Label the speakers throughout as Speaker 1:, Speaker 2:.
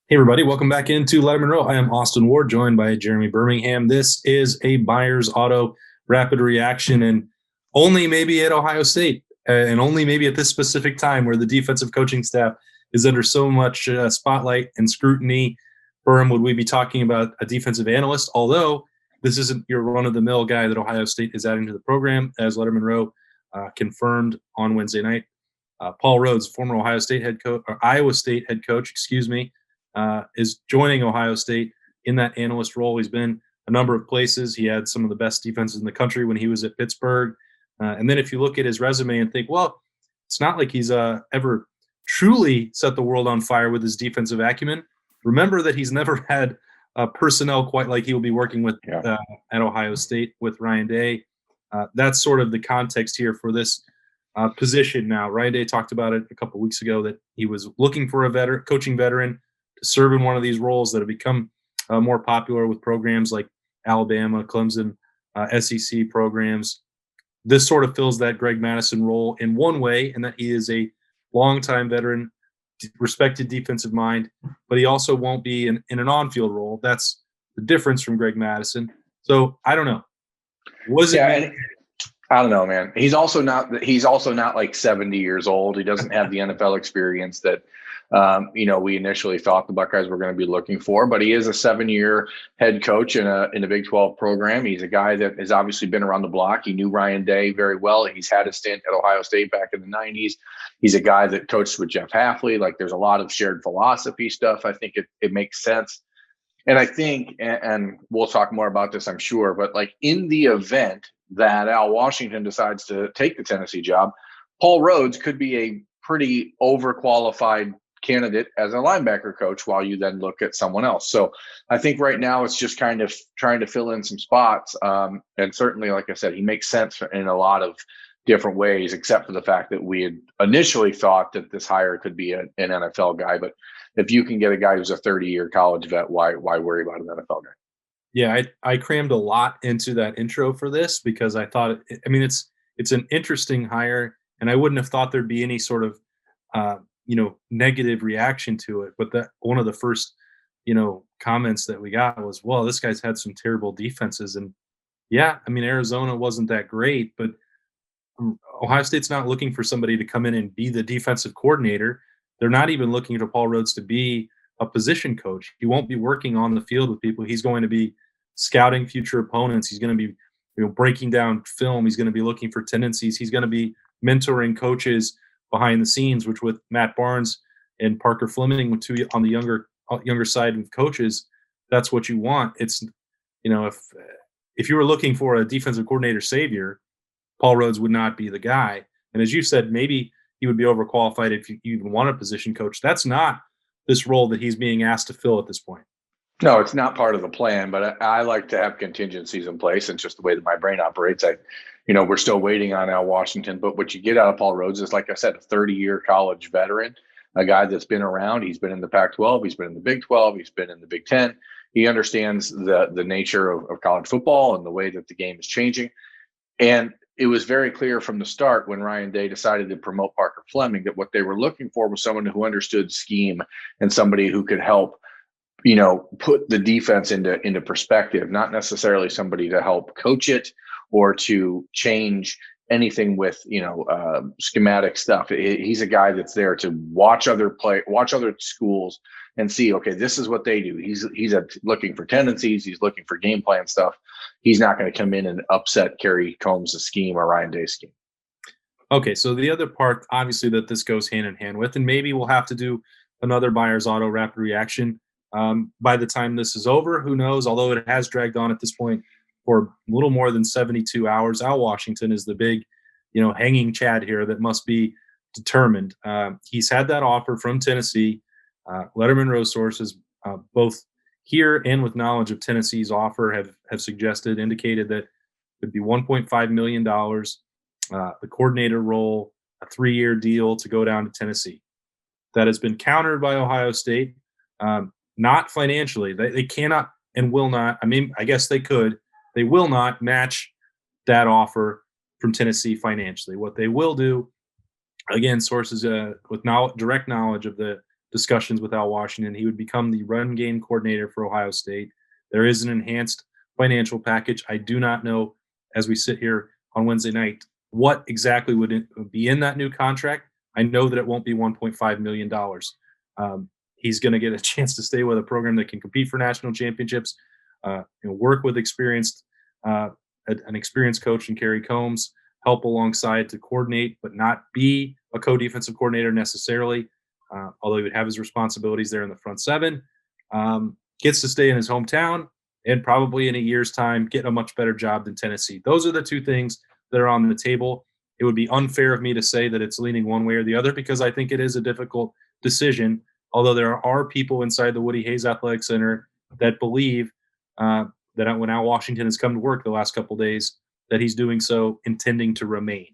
Speaker 1: Hey, everybody, welcome back into Lettermen Row. I am Austin Ward, joined by Jeremy Birmingham. This is a Buyers Auto rapid reaction, and only maybe at Ohio State, and only maybe at this specific time where the defensive coaching staff is under so much spotlight and scrutiny. Berm, would we be talking about a defensive analyst? Although this isn't your run-of-the-mill guy that Ohio State is adding to the program, as Lettermen Row confirmed on Wednesday night. Paul Rhoads, former Ohio State head coach, or Iowa State head coach, is joining Ohio State in that analyst role. He's been a number of places. He had some of the best defenses in the country when he was at Pittsburgh. And then if you look at his resume and think, well, it's not like he's ever truly set the world on fire with his defensive acumen. Remember that he's never had personnel quite like he will be working with at Ohio State with Ryan Day. That's sort of the context here for this position now. Ryan Day talked about it a couple of weeks ago that he was looking for a coaching veteran to serve in one of these roles that have become more popular with programs like Alabama, Clemson, SEC programs. This sort of fills that Greg Madison role in one way, in that he is a longtime veteran, respected defensive mind, but he also won't be in an on-field role. That's the difference from Greg Madison. So I don't know.
Speaker 2: I don't know, man. He's also not like 70 years old. He doesn't have the NFL experience that we initially thought the Buckeyes were going to be looking for, but he is a 7-year head coach in a Big 12 program. He's a guy that has obviously been around the block. He knew Ryan Day very well. He's had a stint at Ohio State back in the 90s. He's a guy that coached with Jeff Hafley. Like, there's a lot of shared philosophy stuff. I think it makes sense. And I think, and we'll talk more about this, I'm sure, but like, in the event that Al Washington decides to take the Tennessee job, Paul Rhoads could be a pretty overqualified candidate as a linebacker coach, while you then look at someone else. So I think right now it's just kind of trying to fill in some spots. And certainly, like I said, he makes sense in a lot of different ways, except for the fact that we had initially thought that this hire could be an NFL guy. But if you can get a guy who's a 30-year college vet, why worry about an NFL guy?
Speaker 1: Yeah, I crammed a lot into that intro for this because I thought, it's an interesting hire, and I wouldn't have thought there'd be any sort of negative reaction to it. But that one of the first comments that we got was, well, this guy's had some terrible defenses. And yeah, Arizona wasn't that great, but Ohio State's not looking for somebody to come in and be the defensive coordinator. They're not even looking for Paul Rhoads to be a position coach. He won't be working on the field with people. He's going to be scouting future opponents. He's going to be breaking down film. He's going to be looking for tendencies. He's going to be mentoring coaches behind the scenes, which with Matt Barnes and Parker Fleming, with two on the younger side of coaches, that's what you want. It's if you were looking for a defensive coordinator savior, Paul Rhoads would not be the guy. And as you said, maybe he would be overqualified if you even want a position coach. That's not this role that he's being asked to fill at this point.
Speaker 2: No, it's not part of the plan, but I like to have contingencies in place. It's just the way that my brain operates. We're still waiting on Al Washington, but what you get out of Paul Rhoads is, like I said, a 30-year college veteran, a guy that's been around. He's been in the Pac-12, he's been in the Big 12, he's been in the Big 10. He understands the nature of college football and the way that the game is changing. And it was very clear from the start when Ryan Day decided to promote Parker Fleming that what they were looking for was someone who understood scheme and somebody who could help put the defense into perspective, not necessarily somebody to help coach it or to change anything with, schematic stuff. He's a guy that's there to watch other schools and see, okay, this is what they do. He's looking for tendencies. He's looking for game plan stuff. He's not going to come in and upset Kerry Combs' scheme or Ryan Day's scheme.
Speaker 1: Okay, so the other part, obviously, that this goes hand in hand with, and maybe we'll have to do another Buyers Auto rapid reaction by the time this is over. Who knows? Although it has dragged on at this point for a little more than 72 hours. Al Washington is the big, hanging chad here that must be determined. He's had that offer from Tennessee. Lettermen Row sources, both here and with knowledge of Tennessee's offer, have indicated that it would be $1.5 million, the coordinator role, a 3-year deal to go down to Tennessee. That has been countered by Ohio State, not financially. They cannot and will not. I guess they could. They will not match that offer from Tennessee financially. What they will do, again, sources with direct knowledge of the discussions with Al Washington. He would become the run game coordinator for Ohio State. There is an enhanced financial package. I do not know, as we sit here on Wednesday night, what exactly would be in that new contract. I know that it won't be $1.5 million. He's going to get a chance to stay with a program that can compete for national championships, work with an experienced coach in Kerry Combs, help alongside to coordinate, but not be a co-defensive coordinator necessarily, although he would have his responsibilities there in the front seven. Gets to stay in his hometown and probably in a year's time get a much better job than Tennessee. Those are the two things that are on the table. It would be unfair of me to say that it's leaning one way or the other because I think it is a difficult decision, although there are people inside the Woody Hayes Athletic Center that believe that when Al Washington has come to work the last couple of days, that he's doing so intending to remain.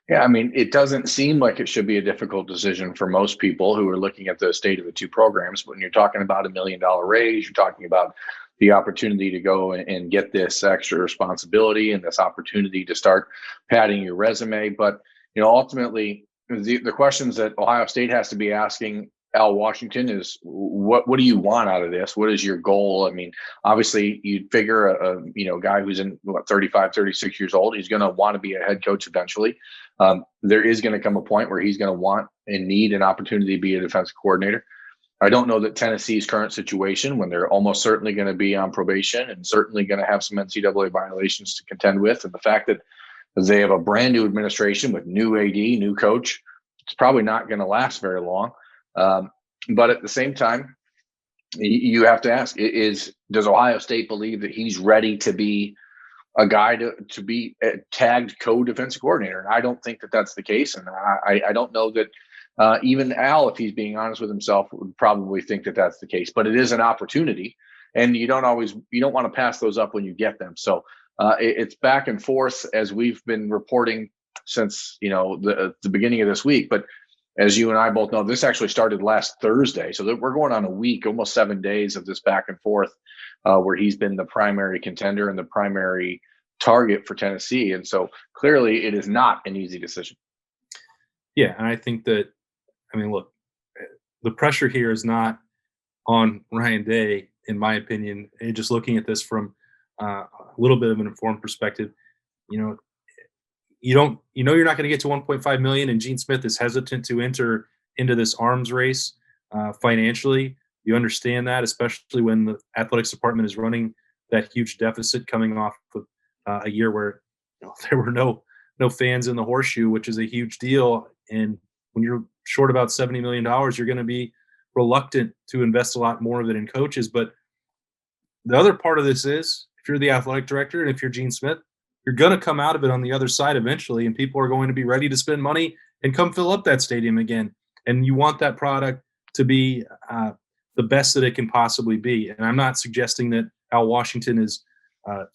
Speaker 2: Yeah, I mean, it doesn't seem like it should be a difficult decision for most people who are looking at the state of the two programs. When you're talking about $1 million raise, you're talking about the opportunity to go and get this extra responsibility and this opportunity to start padding your resume. But, ultimately, the questions that Ohio State has to be asking Al Washington is what do you want out of this? What is your goal? I mean, obviously you'd figure a guy who's in 35, 36 years old, he's going to want to be a head coach eventually. There is going to come a point where he's going to want and need an opportunity to be a defensive coordinator. I don't know that Tennessee's current situation, when they're almost certainly going to be on probation and certainly going to have some NCAA violations to contend with, and the fact that they have a brand new administration with new AD, new coach, it's probably not going to last very long. But at the same time, you have to ask, does Ohio State believe that he's ready to be a guy to be a tagged co-defensive coordinator? And I don't think that that's the case. And I don't know that even Al, if he's being honest with himself, would probably think that that's the case. But it is an opportunity, and you don't want to pass those up when you get them. So it's back and forth, as we've been reporting since the beginning of this week. But as you and I both know, this actually started last Thursday. So we're going on a week, almost 7 days of this back and forth where he's been the primary contender and the primary target for Tennessee. And so clearly it is not an easy decision.
Speaker 1: Yeah, and I think that, look, the pressure here is not on Ryan Day, in my opinion. Just looking at this from a little bit of an informed perspective, you're not going to get to 1.5 million, and Gene Smith is hesitant to enter into this arms race financially. You understand that, especially when the athletics department is running that huge deficit coming off of a year where there were no fans in the horseshoe, which is a huge deal. And when you're short about $70 million, you're going to be reluctant to invest a lot more of it in coaches. But the other part of this is, if you're the athletic director and if you're Gene Smith, you're going to come out of it on the other side eventually, and people are going to be ready to spend money and come fill up that stadium again. And you want that product to be the best that it can possibly be. And I'm not suggesting that Al Washington is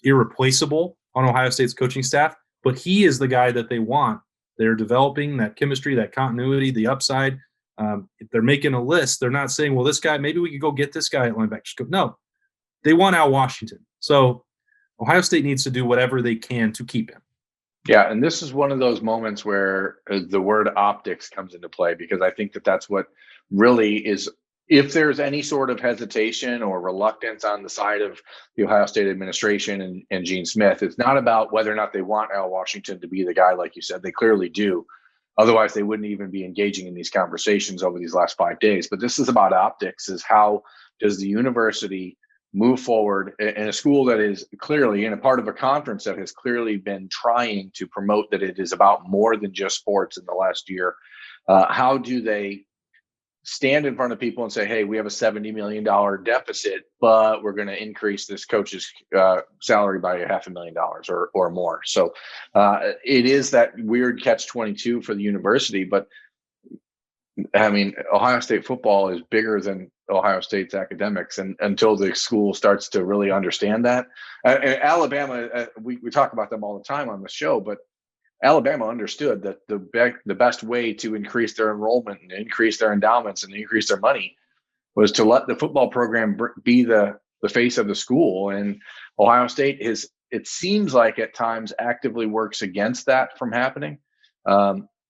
Speaker 1: irreplaceable on Ohio State's coaching staff, but he is the guy that they want. They're developing that chemistry, that continuity, the upside. If they're making a list, they're not saying, well, this guy, maybe we could go get this guy at linebacker. No, they want Al Washington. So Ohio State needs to do whatever they can to keep him.
Speaker 2: Yeah, and this is one of those moments where the word optics comes into play, because I think that that's what really is. If there's any sort of hesitation or reluctance on the side of the Ohio State administration and Gene Smith, it's not about whether or not they want Al Washington to be the guy, like you said. They clearly do. Otherwise, they wouldn't even be engaging in these conversations over these last 5 days. But this is about optics, is how does the university move forward in a school that is clearly in a part of a conference that has clearly been trying to promote that it is about more than just sports in the last year. How do they stand in front of people and say, hey, we have a $70 million deficit, but we're going to increase this coach's salary by $500,000 or more. So it is that weird catch-22 for the university. But Ohio State football is bigger than Ohio State's academics, and until the school starts to really understand that. Alabama, we talk about them all the time on the show, but Alabama understood that the best way to increase their enrollment and increase their endowments and increase their money was to let the football program be the face of the school. And Ohio State it seems like at times actively works against that from happening.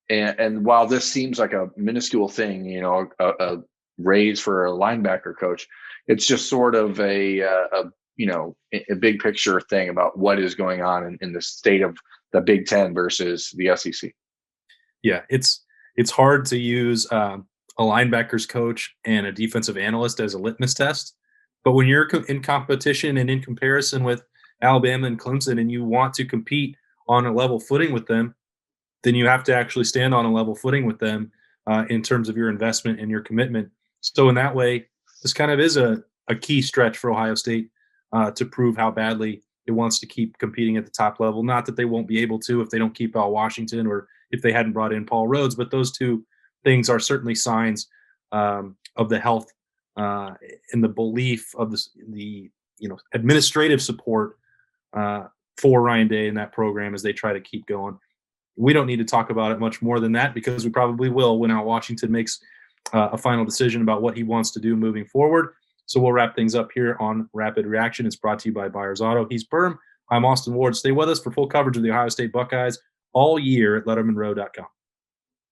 Speaker 2: And while this seems like a minuscule thing, a raise for a linebacker coach, it's just sort of a big picture thing about what is going on in the state of the Big Ten versus the SEC.
Speaker 1: Yeah, it's hard to use a linebackers coach and a defensive analyst as a litmus test. But when you're in competition and in comparison with Alabama and Clemson, and you want to compete on a level footing with them, then you have to actually stand on a level footing with them in terms of your investment and your commitment. So in that way, this kind of is a key stretch for Ohio State to prove how badly it wants to keep competing at the top level. Not that they won't be able to if they don't keep Al Washington or if they hadn't brought in Paul Rhoads, but those two things are certainly signs of the health and the belief of the administrative support for Ryan Day and that program as they try to keep going. We don't need to talk about it much more than that because we probably will when Al Washington makes a final decision about what he wants to do moving forward. So we'll wrap things up here on Rapid Reaction. It's brought to you by Buyers Auto. He's Berm. I'm Austin Ward. Stay with us for full coverage of the Ohio State Buckeyes all year at LettermenRow.com.